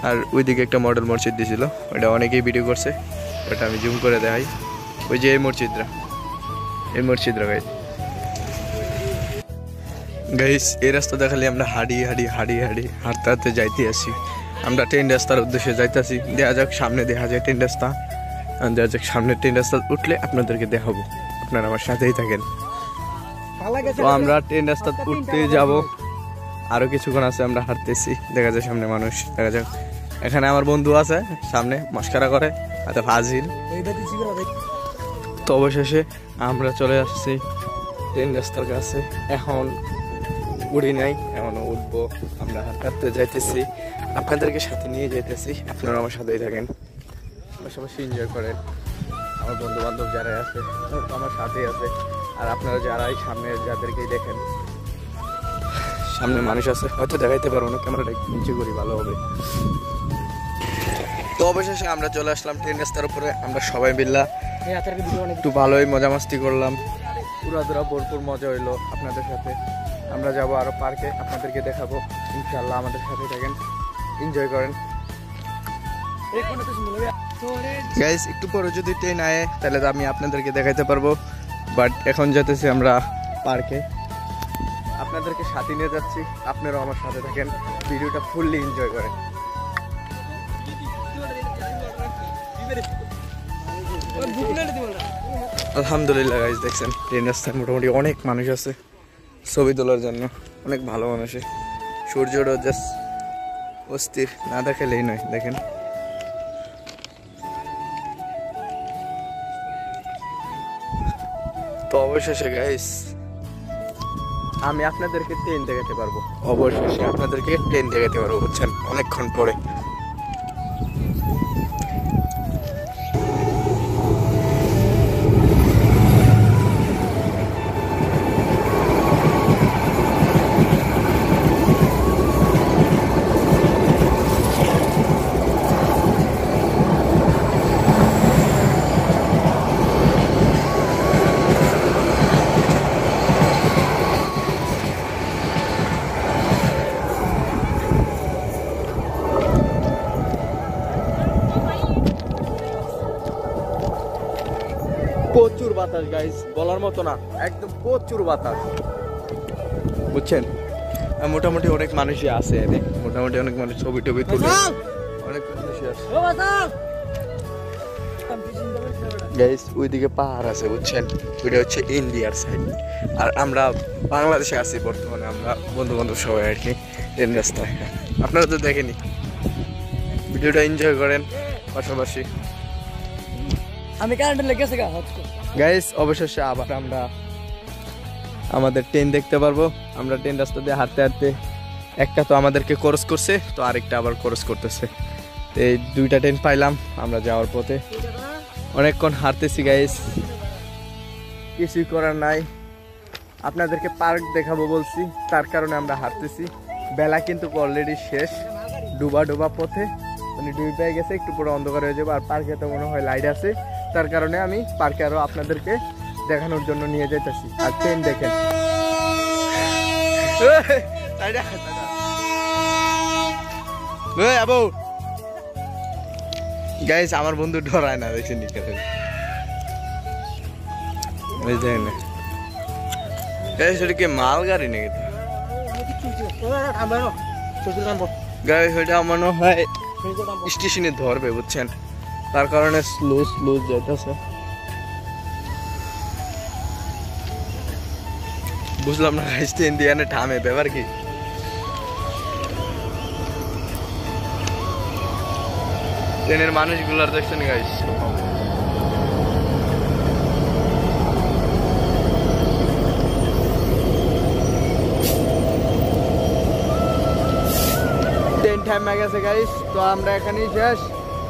আর ওইদিকে একটা মডেল মসজিদ দিয়েছিল, ওটা অনেকেই ভিডিও করছে, ওটা আমি জুম করে দেখাই। ওই যে এই মসজিদরা গাইস। গাইস এই রাস্তা দেখালে আমরা হাঁটি হাঁটতে যাইতে আসি। আমরা ট্রেন রাস্তার উদ্দেশ্যে যাইতেছি। দেখা যাক সামনে দেখা যায় ট্রেন রাস্তা, দেখা যাক সামনে ট্রেন রাস্তা উঠলে আপনাদেরকে দেখাবো, আপনারা আমার সাথেই থাকেন। তো আমরা ট্রেন রাস্তা উঠতে যাব, আরো কিছুক্ষণ আছে, আমরা হাঁটতেছি। দেখা যায় সামনে মানুষ, দেখা যাক। এখানে আমার বন্ধু আছে সামনে মস্কারা করে, আচ্ছা ফাজিল। তো অবশেষে আমরা চলে আসছি ট্রেন রাস্তার কাছে। এখন উড়ি নাই, এখনো উঠবো। আমরা হাঁটতে যাইতেছি, আপনাদেরকে সাথে নিয়ে যাইতেছি, আপনারা আমার সাথেই থাকেন, পাশাপাশি এনজয় করেন। আমার বন্ধু বান্ধব যারা আছে আমার সাথেই আছে, আর আপনারা যারাই সামনে যাদেরকেই দেখেন, সামনে মানুষ আছে, হয়তো দেখাইতে পারবো না, ক্যামেরাটা নিচে করি ভালো হবে। তো অবশেষে আমরা চলে আসলাম ট্রেন রাস্তার উপরে। আমরা সবাই মিল্লা একটু ভালোই মজা মাস্তি করলাম, পুরা ভরপুর মজা হইলো আপনাদের সাথে। আমরা যাব আরো পার্কে, আপনাদেরকে দেখাবো ইনশাল্লাহ। আমাদের সাথে থাকেন, এনজয় করেন। গাইস একটু পরে যদি ট্রেন আয় তাহলে আমি আপনাদেরকে দেখাইতে পারবো, বাট এখন যেতেছি আমরা পার্কে, আপনাদেরকে সাথে নিয়ে যাচ্ছি। আপনারাও আমার সাথে থাকেন, ভিডিওটা ফুললি এনজয় করেন। আলহামদুলিল্লাহ গাইস, দেখছেন ট্রেন রাস্তায় মোটামুটি অনেক মানুষ আছে ছবি তোলার জন্য, অনেক ভালো মানুষ। সূর্যটা জাস্ট অস্থির, না দেখালেই নয়। দেখেন তো অবশেষে গাইস আমি আপনাদেরকে ট্রেন দেখাতে পারবো, অবশেষে আপনাদেরকে ট্রেন দেখাতে পারবো, বুঝছেন, অনেকক্ষণ পরে। প্রচুর বাতাস গাইস, বলার মতো না, একদম প্রচুর বাতাস, বুঝছেন। মোটামুটি অনেক মানুষই আছে, মোটামুটি অনেক মানুষ ছবি টবি তুলে, অনেক মানুষই আছে গাইস। ওইদিকে পাহাড় আছে, বুঝছেন, ওইটা হচ্ছে ইন্ডিয়ার সাইড, আর আমরা বাংলাদেশে আছি বর্তমানে। আমরা বন্ধু বান্ধব সবাই আর কি ট্রেন রাস্তায়। আপনারা তো দেখেনি, ভিডিওটা এনজয় করেন পাশাপাশি। আমি কারেন্ট লেগেছে গাইস। অবশেষে আবার আমরা আমাদের ট্রেন দেখতে পারবো। আমরা ট্রেন রাস্তা দিয়ে হাঁটতে হাঁটতে, একটা তো আমাদেরকে ক্রস করছে, তো আরেকটা আবার ক্রস করতেছে। এই দুইটা ট্রেন পাইলাম আমরা যাওয়ার পথে। অনেকক্ষণ হাঁটতেছি গাইস, কিছুই করার নাই। আপনাদেরকে পার্ক দেখাবো বলছি, তার কারণে আমরা হাঁটতেছি। বেলা কিন্তু অলরেডি শেষ, ডুবা পথে, মানে ডুবে গেছে, একটু পরে অন্ধকার হয়ে যাবে। আর পার্কে তো মনে হয় লাইট আছে, তার কারণে আমি পার্কে আরো আপনাদেরকে দেখানোর জন্য নিয়ে যাইতেছি। আর ট্রেন দেখেন গাইস, আমার বন্ধু ডরায় না, দেখছেন সেটা কি মাল গাড়ি নাকি গাইস? ওইটা মনে হয় স্টেশনে ধরবে, বুঝছেন, তার কারণে স্লো যেতেছে। বুঝলাম না গাইস, ট্রেন দিয়ে থামে, ব্যাপার কি? ট্রেনের মানুষগুলার দেখছেন গাইস, ট্রেন টাইম গেছে গাইস। তো আমরা এখানেই শেষ,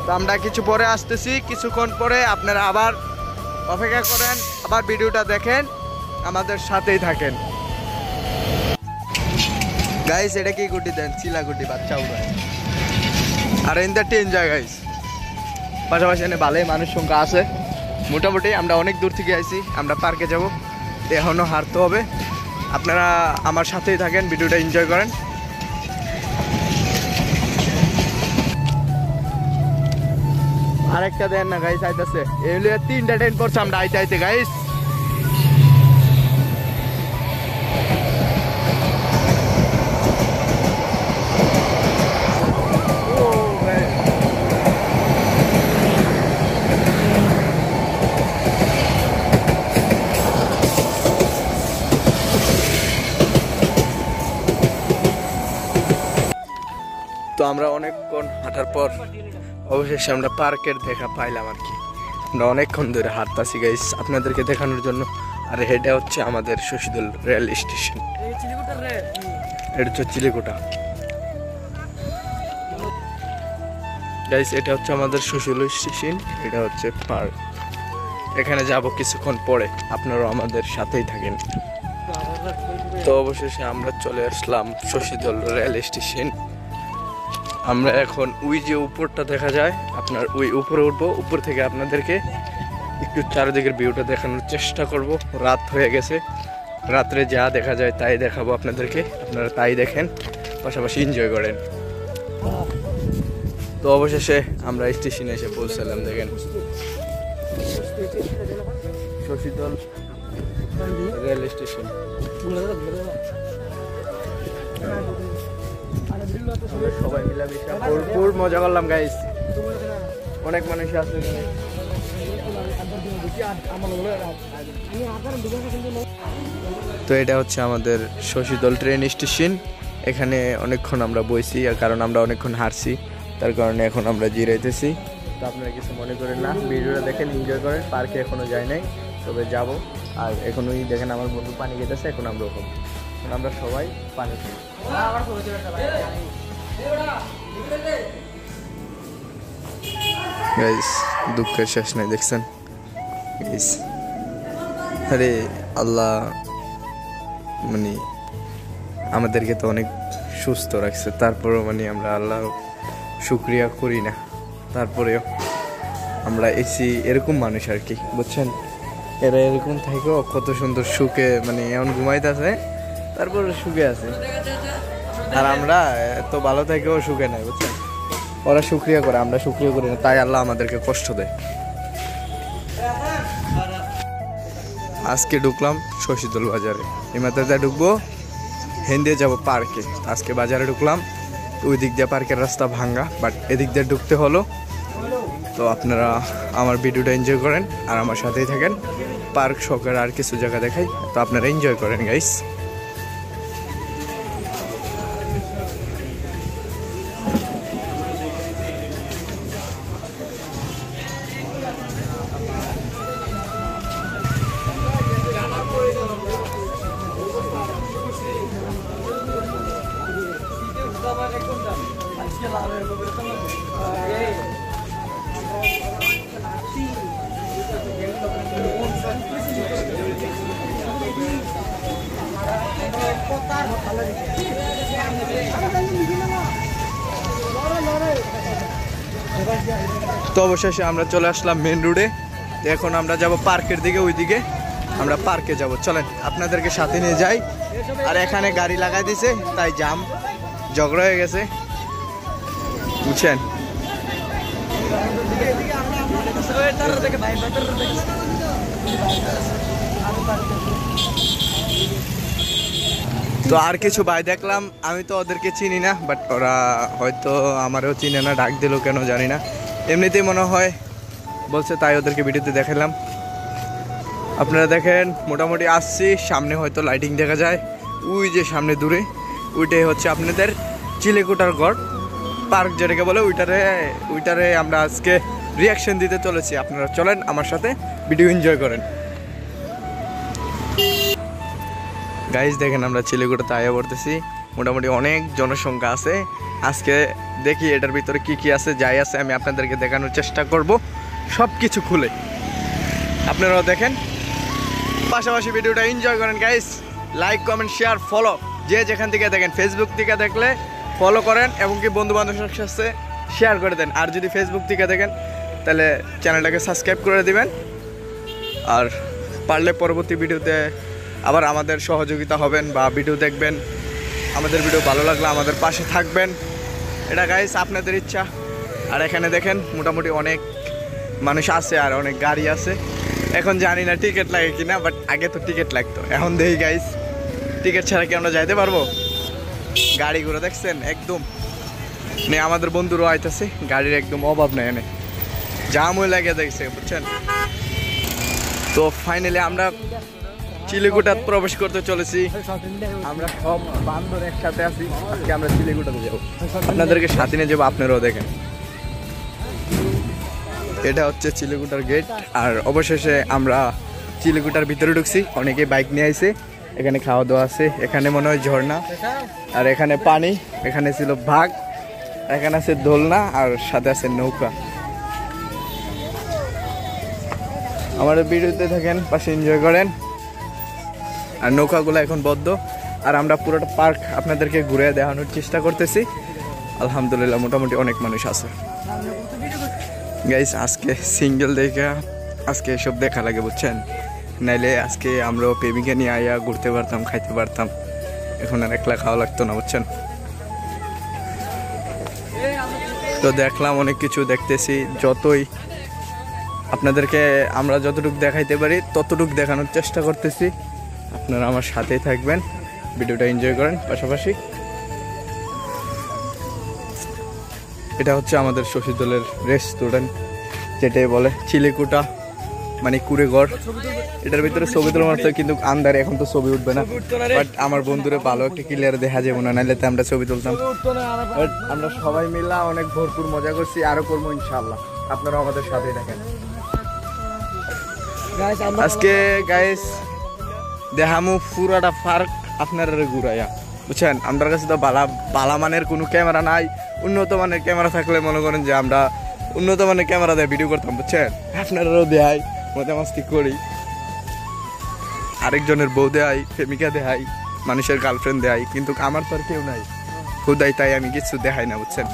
তো আমরা কিছু পরে আসতেছি, কিছুক্ষণ পরে। আপনারা আবার অপেক্ষা করেন, আবার ভিডিওটা দেখেন, আমাদের সাথেই থাকেন গাইস। এটা কি গুটি দেন? চিলা গুটি, বাচ্চা উড়ায়। আর এনতে ট্রেন যায় গাইস, পাশাপাশি এনে ভালোই মানুষ সংখ্যা আছে মোটামুটি। আমরা অনেক দূর থেকে আইছি, আমরা পার্কে যাব, এখনো হাঁটতে হবে। আপনারা আমার সাথেই থাকেন, ভিডিওটা এনজয় করেন। একটা দেন না গাইস আইতাছে এগুলো 3টা ট্রেন পড়ছে আমরা আইতে আইতে গাইস তো আমরা অনেকক্ষণ হাঁটার পর অবশেষে আমরা পার্কের দেখা পাইলাম আর কি। আমরা অনেকক্ষণ ধরে হাঁটতাছি গাইস আপনাদেরকে দেখানোর জন্য। আর এটা হচ্ছে আমাদের শশীদল রেল স্টেশন, এটা হচ্ছে চিলেকোটা গাইস। এটা হচ্ছে আমাদের শশীদল স্টেশন, এটা হচ্ছে পার্ক। এখানে যাব কিছুক্ষণ পরে, আপনারাও আমাদের সাথেই থাকেন। তো অবশেষে আমরা চলে আসলাম শশীদল রেল স্টেশন। আমরা এখন ওই যে উপরটা দেখা যায়, আপনার ওই উপরে উঠবো। উপর থেকে আপনাদেরকে একটু চারিদিকের ভিউটা দেখানোর চেষ্টা করব। রাত হয়ে গেছে, রাত্রে যা দেখা যায় তাই দেখাবো আপনাদেরকে, আপনারা তাই দেখেন, পাশাপাশি এনজয় করেন। তো অবশেষে আমরা স্টেশনে এসে পৌঁছালাম। দেখেন শশীদল রেল স্টেশন। সবাই মিলামিশা ভরপুর মজা করলাম গাইস, অনেক মানুষ আছে। তো এটা হচ্ছে আমাদের শশীদল ট্রেন স্টেশন। এখানে অনেকক্ষণ আমরা বইছি, আর কারণ আমরা অনেকক্ষণ হারছি, তার কারণে এখন আমরা জিরাইতেছি। তো আপনারা কিছু মনে করেন না, ভিডিওটা দেখেন, এনজয় করেন। পার্কে এখনো যাই নাই, তবে যাব। আর এখনই দেখেন আমার বন্ধু পানি খেতেছে, এখন আমরা ওখান আমরা সবাই পানি খাই। গাইস দুঃখের শেষ নাই, দেখছেন গাইস। আরে আল্লাহ মানে আমাদেরকে তো অনেক সুস্থ রাখছে, তারপরেও মানে আমরা আল্লাহ শুকরিয়া করি না। তারপরেও আমরা এসি এরকম মানুষ আর কি, বুঝছেন। এরা এরকম থেকেও কত সুন্দর সুখে মানে এমন ঘুমাইতেছে, তারপরে সুখে আছে। আর আমরা এত ভালো থেকেও সুখে নাই, বুঝছেন। ওরা শুকরিয়া করে, আমরা শুকরিয়া করি না, তাই আল্লাহ আমাদেরকে কষ্ট দেয়। আজকে ঢুকলাম শশীদল বাজারে, এমাত্রাতে ঢুকবো, হেন্দে যাব পার্কে। আজকে বাজারে ঢুকলাম, ওই দিক দিয়ে পার্কের রাস্তা ভাঙ্গা, বাট এদিক দিয়ে ঢুকতে হলো। তো আপনারা আমার ভিডিওটা এনজয় করেন আর আমার সাথেই থাকেন। পার্ক সকার আর কিছু জায়গা দেখাই, তো আপনারা এনজয় করেন গাইস। তো অবশেষে আমরা চলে আসলাম মেন রোডে। এখন আমরা যাব পার্কের দিকে, ওই দিকে আমরা পার্কে যাব। চলেন আপনাদেরকে সাথে নিয়ে যাই। আর এখানে গাড়ি লাগাই দিছে, তাই জাম ঝগড়া হয়ে গেছে, বুঝছেন। তো আর কিছু ভাই দেখলাম, আমি তো ওদেরকে চিনি না, বাট ওরা হয়তো আমারও চিনে না, ডাক দিল কেন জানি না, এমনিতেই মনে হয় বলছে, তাই ওদেরকে ভিডিওতে দেখালাম। আপনারা দেখেন মোটামুটি আসছি, সামনে হয়তো লাইটিং দেখা যায়, ওই যে সামনে দূরে, ওইটাই হচ্ছে আপনাদের চিলেকোটার গড় পার্ক যেটাকে বলে, ওইটারে আমরা আজকে রিয়াকশন দিতে চলেছি। আপনারা চলেন আমার সাথে, ভিডিও এনজয় করেন গাইজ। দেখেন আমরা চিলেকোটাতে আয়া পড়তেছি, মোটামুটি অনেক জনসংখ্যা আছে। আজকে দেখি এটার ভিতরে কি কি আছে, যাই আছে আমি আপনাদেরকে দেখানোর চেষ্টা করব, সব কিছু খুলে। আপনারাও দেখেন, পাশাপাশি ভিডিওটা এনজয় করেন guys. Like, comment, share, follow, যে যেখান থেকে দেখেন। ফেসবুক থেকে দেখলে ফলো করেন, এবং কি বন্ধু বান্ধবের সাথে শেয়ার করে দেন। আর যদি ফেসবুক থেকে দেখেন তাহলে চ্যানেলটাকে সাবস্ক্রাইব করে দিবেন। আর পারলে পরবর্তী ভিডিওতে আবার আমাদের সহযোগিতা হবেন বা ভিডিও দেখবেন। আমাদের ভিডিও ভালো লাগলে আমাদের পাশে থাকবেন, এটা গাইস আপনাদের ইচ্ছা। আর এখানে দেখেন মোটামুটি অনেক মানুষ আছে আর অনেক গাড়ি আছে। এখন জানি না টিকিট লাগে কিনা, বাট আগে তো টিকিট লাগতো। এখন দেখি গাইস টিকিট ছাড়া কি আমরা যাইতে পারবো? গাড়ি ঘোড়া দেখছেন একদম নে, আমাদের বন্ধুরাও আইতাছে, গাড়ির একদম অভাব নেই, এনে জাম হয়ে লাগে দেখছে, বুঝছেন? তো ফাইনালি আমরা চিলেকোঠায় প্রবেশ করতে চলেছি। আমরা সব বান্ধব একসাথে আছি। আজকে আমরা চিলেকোঠাতে যাবো, আপনাদেরকে সাথে নিয়ে যাবো, আপনারাও দেখেন। এটা হচ্ছে চিলেকোঠার গেট। আর অবশেষে আমরা চিলেকোঠার ভিতরে ঢুকছি। অনেকে বাইক নিয়ে আইছে। এখানে খাওয়া দাওয়া আছে, এখানে মনে হয় ঝর্ণা, আর এখানে পানি, এখানে ছিল বাঘ, এখানে আছে দোলনা, আর সাথে আছে নৌকা। আমাদের ভিডিওতে থাকেন, পাশে এনজয় করেন। আর নৌকাগুলো এখন বদ্ধ, আর আমরা পুরোটা পার্ক আপনাদেরকে ঘুরে দেখানোর চেষ্টা করতেছি। আলহামদুলিল্লাহ মোটামুটি অনেক মানুষ আছে গাইস। আজকে সিঙ্গেল দেখা, আজকে এসব দেখা লাগে, বুঝছেন? নাইলে আজকে আমরাও প্রেমিকা নিয়ে আয়া ঘুরতে পারতাম, খাইতে পারতাম। এখন আর একলা খাওয়া লাগতো না, বুঝছেন? তো দেখলাম অনেক কিছু, দেখতেছি। যতই আপনাদেরকে আমরা যতটুকু দেখাইতে পারি ততটুকু দেখানোর চেষ্টা করতেছি। আপনারা আমার সাথেই থাকবেন, ভিডিওটা এনজয় করেন পাশাপাশি। এটা হচ্ছে আমাদের শশীদলের রেস্টুরেন্ট, যেটাই বলে চিলেকোঠা, মানে কুড়েঘর। এটার ভিতরে ছবি তোলা মারতে, কিন্তু আন্দারে এখন তো ছবি উঠবে না। বাট আমার বন্ধুরা ভালো একটা ক্লিয়ার দেখা যাবো না, নাইলে তো আমরা ছবি তুলতাম। বাট আমরা সবাই মিলা অনেক ভরপুর মজা করছি, আরো করবো ইনশাল্লাহ। আপনারাও আমাদের সাথেই থাকেন। আজকে গাইস দেখামু পুরাটা পার্ক আপনারা ঘুরাইয়া, বুঝছেন? আমার কাছে তো বালা মানের কোনো ক্যামেরা নাই। উন্নত মানের ক্যামেরা থাকলে মনে করেন যে আমরা উন্নত মানের ক্যামেরা দিয়ে ভিডিও করতাম, বুঝছেন? আপনারাও দেয়, মজা মাস্তি করি। আরেকজনের বউ দেয়, প্রেমিকা দেয়, মানুষের গার্লফ্রেন্ড দেয়, কিন্তু আমার তো আর কেউ নাই খুদাই, তাই আমি কিছু দেখাই না, বুঝছেন?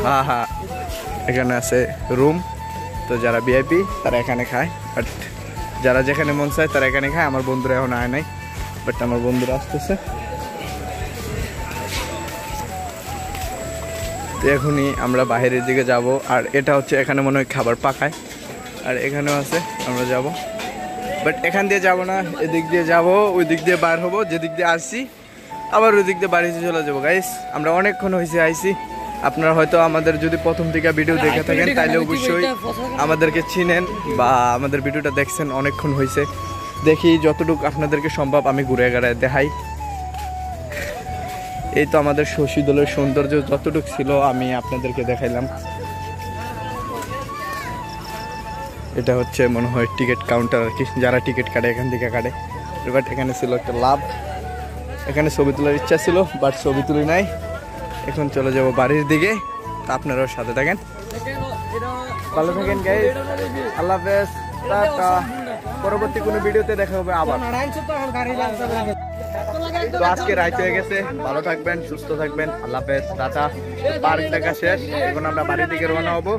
হ্যাঁ হ্যাঁ, এখানে আছে রুম। তো যারা ভিআইপি তারা এখানে খায়, বাট যারা যেখানে মন চায় তারা এখানে খায়। আমার বন্ধুরা এখন আয় নাই, বাট আমার বন্ধুরা আসতেছে। তো এখনই আমরা বাইরের দিকে যাব। আর এটা হচ্ছে এখানে মনে হয় খাবার পাকায়, আর এখানেও আছে, আমরা যাব। বাট এখান দিয়ে যাব না, এদিক দিয়ে যাব, ওই দিক দিয়ে বার হবো, যেদিক দিয়ে আসছি আবার ওই দিক দিয়ে বাড়িতে চলে যাবো। গাইস আমরা অনেকক্ষণ হয়েছে আইসি। আপনারা হয়তো আমাদের যদি প্রথম থেকে ভিডিও দেখে থাকেন তাহলে অবশ্যই আমাদেরকে চিনেন, বা আমাদের ভিডিওটা দেখছেন অনেকক্ষণ হয়েছে। দেখি যতটুকু আপনাদেরকে সম্ভব আমি ঘুরে ঘুরায় দেখাই। এই তো আমাদের শশীদলের সৌন্দর্য যতটুকু ছিল আমি আপনাদেরকে দেখাইলাম। এটা হচ্ছে মনে হয় টিকিট কাউন্টার আর কি, যারা টিকিট কাটে এখান থেকে কাটে। বাট এখানে ছিল একটা লাভ, এখানে ছবি তোলার ইচ্ছা ছিল, বাট ছবি তুলি নাই। এখন চলে যাব বাড়ির দিকে। তা আপনারাও সাথে থাকেন, ভালো থাকেন গাইস। আল্লাহ হাফেজ, টাটা। পরবর্তী কোনো ভিডিওতে দেখা হবে আবার। তো আজকে রাত হয়ে গেছে, ভালো থাকবেন, সুস্থ থাকবেন, আল্লাহ হাফেজ, টাটা। পার্ক দেখা শেষ, এখন আমরা বাড়ির দিকে রওনা হবো।